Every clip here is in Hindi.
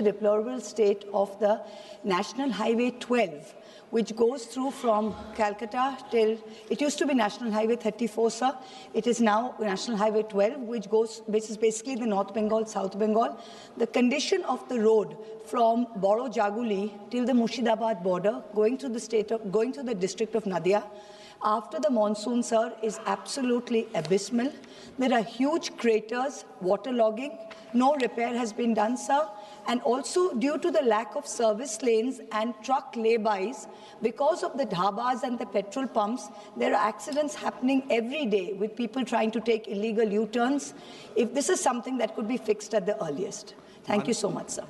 the deplorable state of the National Highway 12, which goes through from Calcutta till, it used to be National Highway 34, sir. It is now National Highway 12, which is basically the North Bengal, South Bengal. The condition of the road from Boro Jaguli till the Murshidabad border, going to the district of Nadia, after the monsoon, sir, is absolutely abysmal. There are huge craters, waterlogging. No repair has been done, sir. And also, due to the lack of service lanes and truck laybys, because of the dhabas and the petrol pumps, there are accidents happening every day with people trying to take illegal U-turns. If this is something that could be fixed at the earliest. Thank you so much, sir.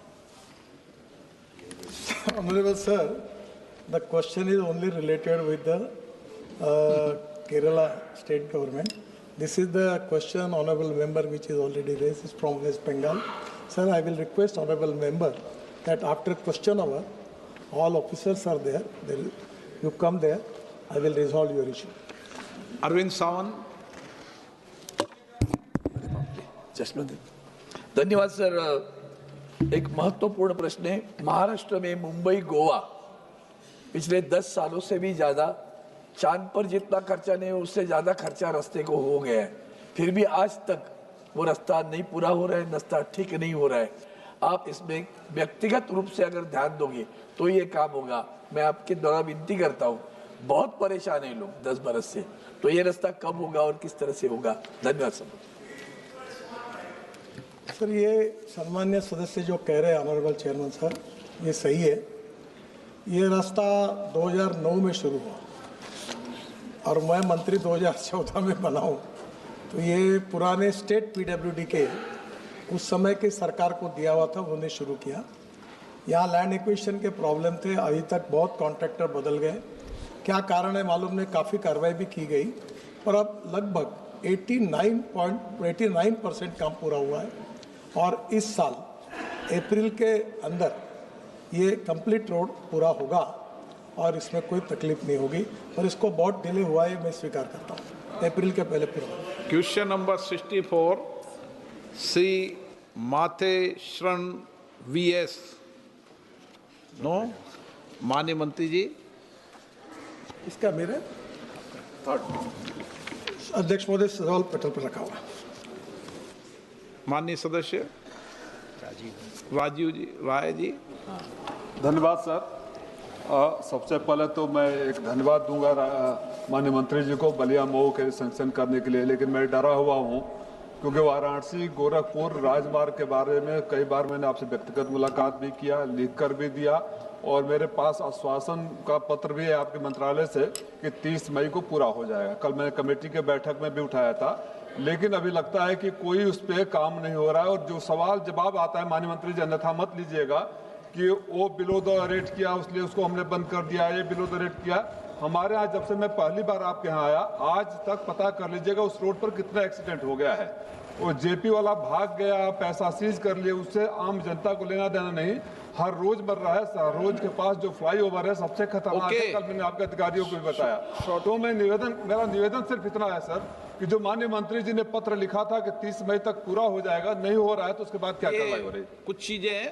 Honorable Sir, the question is only related with the Kerala state government. This is the question, honorable member, which is already raised, is from West Bengal. Sir, I will request honorable member that after question hour, all officers are there. You come there. I will resolve your issue. Arvind Sawan. धन्यवाद सर। एक महत्वपूर्ण प्रश्न है। महाराष्ट्र में मुंबई गोवा पिछले 10 सालों से भी ज्यादा, चांद पर जितना खर्चा नहीं उससे ज्यादा खर्चा रास्ते को हो गया है, फिर भी आज तक वो रास्ता नहीं पूरा हो रहा है, रास्ता ठीक नहीं हो रहा है। आप इसमें व्यक्तिगत रूप से अगर ध्यान दोगे तो ये काम होगा। मैं आपके द्वारा विनती करता हूँ, बहुत परेशान है लोग 10 बरस से, तो ये रास्ता कब होगा और किस तरह से होगा? धन्यवाद सर। सर, ये सम्मान्य सदस्य जो कह रहे हैं ऑनरेबल चेयरमैन सर, ये सही है। ये रास्ता 2009 में शुरू हुआ और मैं मंत्री 2014 में बना हूँ, तो ये पुराने स्टेट पीडब्ल्यूडी के उस समय के सरकार को दिया हुआ था, उन्होंने शुरू किया। यहाँ लैंड एक्विजिशन के प्रॉब्लम थे, अभी तक बहुत कॉन्ट्रैक्टर बदल गए। क्या कारण है मालूम नहीं, काफ़ी कार्रवाई भी की गई, पर अब लगभग 89% काम पूरा हुआ है और इस साल अप्रैल के अंदर ये कंप्लीट रोड पूरा होगा और इसमें कोई तकलीफ नहीं होगी। और इसको बहुत डिले हुआ है, मैं स्वीकार करता हूँ, अप्रैल के पहले पूरा होगा। क्वेश्चन नंबर 64, श्री माथे शरण VS। नो, माननीय मंत्री जी। इसका मेरे अध्यक्ष महोदय सवाल पटल पर रखा हुआ। माननीय सदस्य राजीव जी, राय जी। धन्यवाद सर। सबसे पहले तो मैं एक धन्यवाद दूंगा माननीय मंत्री जी को बलिया मऊ के सैंक्शन करने के लिए, लेकिन मैं डरा हुआ हूं क्योंकि वाराणसी गोरखपुर राजमार्ग के बारे में कई बार मैंने आपसे व्यक्तिगत मुलाकात भी किया, लिख कर भी दिया और मेरे पास आश्वासन का पत्र भी है आपके मंत्रालय से कि 30 मई को पूरा हो जाएगा। कल मैंने कमेटी के बैठक में भी उठाया था, लेकिन अभी लगता है कि कोई उस पर काम नहीं हो रहा है। और जो सवाल जवाब आता है माननीय मंत्री जी, अन्यथा मत लीजिएगा कि वो बिलो द रेट किया इसलिए उसको हमने बंद कर दिया, ये बिलो द रेट किया। हमारे यहाँ जब से मैं पहली बार आपके यहाँ आया आज तक पता कर लीजिएगा उस रोड पर कितना एक्सीडेंट हो गया है। वो जेपी वाला भाग गया, पैसा सीज कर लिए, उससे आम जनता को लेना देना नहीं। हर रोज मर रहा है। रोज के पास जो फ्लाईओवर है सबसे खतरनाक है, कल मैंने आपके अधिकारियों को भी बताया। तो मेरा निवेदन सिर्फ इतना है सर कि जो माननीय मंत्री जी ने पत्र लिखा था कि 30 मई तक पूरा हो जाएगा, नहीं हो रहा है, तो उसके बाद क्या कार्रवाई हो रही है? कुछ चीजें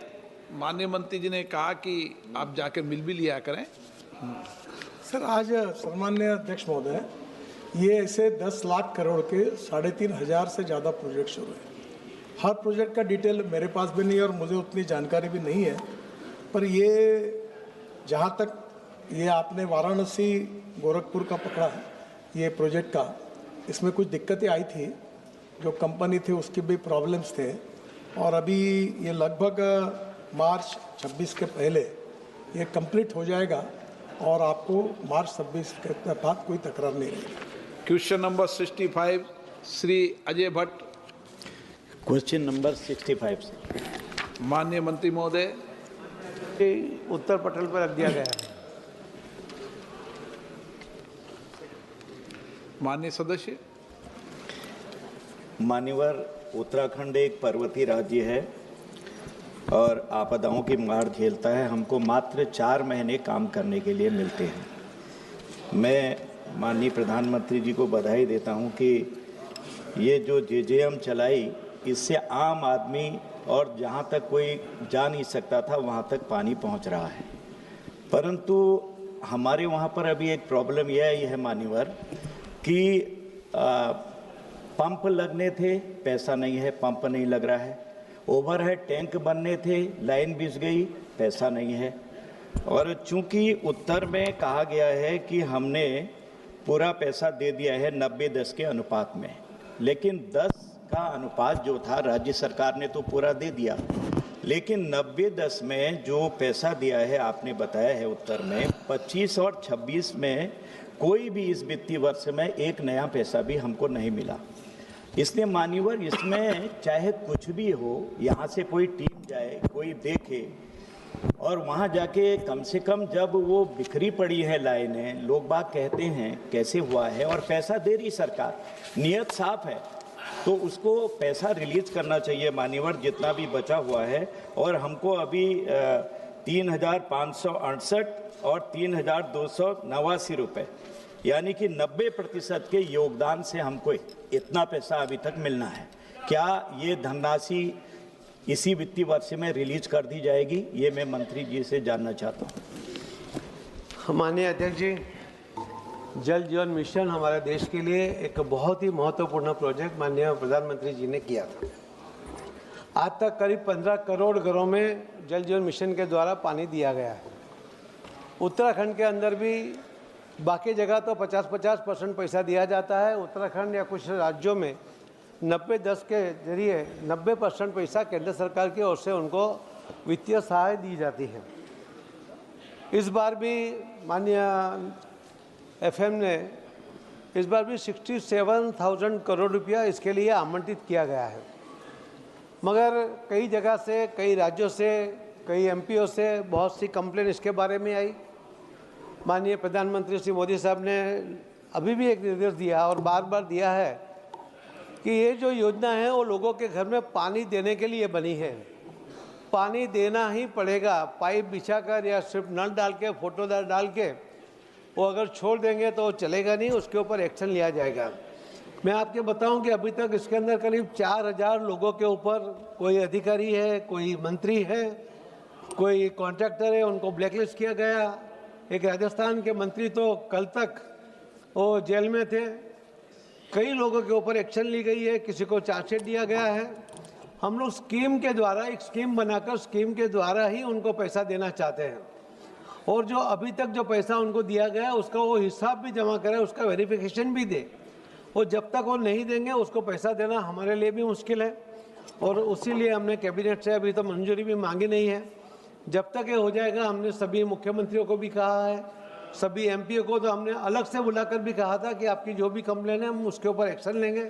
माननीय मंत्री जी ने कहा कि आप जाकर मिल भी लिया करें। सर, आज सम्मान्य अध्यक्ष महोदय, ये ऐसे 10 लाख करोड़ के 3,500 से ज़्यादा प्रोजेक्ट शुरू हैं। हर प्रोजेक्ट का डिटेल मेरे पास भी नहीं है और मुझे उतनी जानकारी भी नहीं है, पर ये जहाँ तक ये आपने वाराणसी गोरखपुर का पकड़ा है ये प्रोजेक्ट का, इसमें कुछ दिक्कतें आई थी, जो कंपनी थी उसकी भी प्रॉब्लम्स थे, और अभी ये लगभग मार्च 26 के पहले ये कंप्लीट हो जाएगा और आपको मार्च 26 के बाद कोई तकरार नहीं रहेगी। Question number 65, Shri Ajay Bhatt. Question number 65 से माननीय मंत्री महोदय। उत्तर पटल पर रख दिया गया है। माननीय सदस्य। मान्यवर, उत्तराखंड एक पर्वतीय राज्य है और आपदाओं की मार झेलता है। हमको मात्र 4 महीने काम करने के लिए मिलते हैं। मैं माननीय प्रधानमंत्री जी को बधाई देता हूं कि ये जो JJM चलाई, इससे आम आदमी और जहाँ तक कोई जा नहीं सकता था वहाँ तक पानी पहुँच रहा है। परंतु हमारे वहाँ पर अभी एक प्रॉब्लम यह है मान्यवर कि पंप लगने थे, पैसा नहीं है, पंप नहीं लग रहा है। ओवरहेड टैंक बनने थे, लाइन बिछ गई, पैसा नहीं है। और चूंकि उत्तर में कहा गया है कि हमने पूरा पैसा दे दिया है 90-10 के अनुपात में, लेकिन 10 का अनुपात जो था राज्य सरकार ने तो पूरा दे दिया, लेकिन 90-10 में जो पैसा दिया है आपने बताया है उत्तर में 25 और 26 में कोई भी इस वित्तीय वर्ष में एक नया पैसा भी हमको नहीं मिला। इसलिए मान्यवर इसमें चाहे कुछ भी हो, यहाँ से कोई टीम जाए, कोई देखे और वहाँ जाके कम से कम जब वो बिखरी पड़ी है लाइनें, लोग बाग कहते हैं कैसे हुआ है और पैसा दे रही सरकार, नियत साफ है, तो उसको पैसा रिलीज करना चाहिए मान्यवर जितना भी बचा हुआ है। और हमको अभी 3,568 और 3,289 रुपये यानी कि 90% के योगदान से हमको इतना पैसा अभी तक मिलना है। क्या ये धनराशि इसी वित्तीय वर्ष में रिलीज कर दी जाएगी, ये मैं मंत्री जी से जानना चाहता हूँ। माननीय अध्यक्ष जी, जल जीवन मिशन हमारे देश के लिए एक बहुत ही महत्वपूर्ण प्रोजेक्ट माननीय प्रधानमंत्री जी ने किया था। आज तक करीब 15 करोड़ घरों में जल जीवन मिशन के द्वारा पानी दिया गया है। उत्तराखंड के अंदर भी बाकी जगह तो 50-50% पैसा दिया जाता है, उत्तराखंड या कुछ राज्यों में 90-10 के जरिए 90% पैसा केंद्र सरकार की ओर से उनको वित्तीय सहायता दी जाती है। इस बार भी माननीय FM ने इस बार भी 67,000 करोड़ रुपया इसके लिए आवंटित किया गया है, मगर कई जगह से, कई राज्यों से, कई MPO से बहुत सी कंप्लेन इसके बारे में आई। माननीय प्रधानमंत्री श्री मोदी साहब ने अभी भी एक निर्देश दिया और बार बार दिया है कि ये जो योजना है वो लोगों के घर में पानी देने के लिए बनी है, पानी देना ही पड़ेगा। पाइप बिछाकर या सिर्फ नल डाल के, फोटो डाल के वो अगर छोड़ देंगे तो चलेगा नहीं, उसके ऊपर एक्शन लिया जाएगा। मैं आपके बताऊं कि अभी तक इसके अंदर करीब 4,000 लोगों के ऊपर कोई अधिकारी है, कोई मंत्री है, कोई कॉन्ट्रैक्टर है, उनको ब्लैकलिस्ट किया गया। एक राजस्थान के मंत्री तो कल तक वो जेल में थे। कई लोगों के ऊपर एक्शन ली गई है, किसी को चार्जशीट दिया गया है। हम लोग स्कीम के द्वारा, एक स्कीम बनाकर स्कीम के द्वारा ही उनको पैसा देना चाहते हैं, और जो अभी तक जो पैसा उनको दिया गया उसका वो हिसाब भी जमा करे, उसका वेरिफिकेशन भी दे। और जब तक वो नहीं देंगे उसको पैसा देना हमारे लिए भी मुश्किल है, और उसीलिए हमने कैबिनेट से अभी तो मंजूरी भी मांगी नहीं है। जब तक ये हो जाएगा, हमने सभी मुख्यमंत्रियों को भी कहा है, सभी MPO को तो हमने अलग से बुलाकर भी कहा था कि आपकी जो भी कंप्लेन है हम उसके ऊपर एक्शन लेंगे।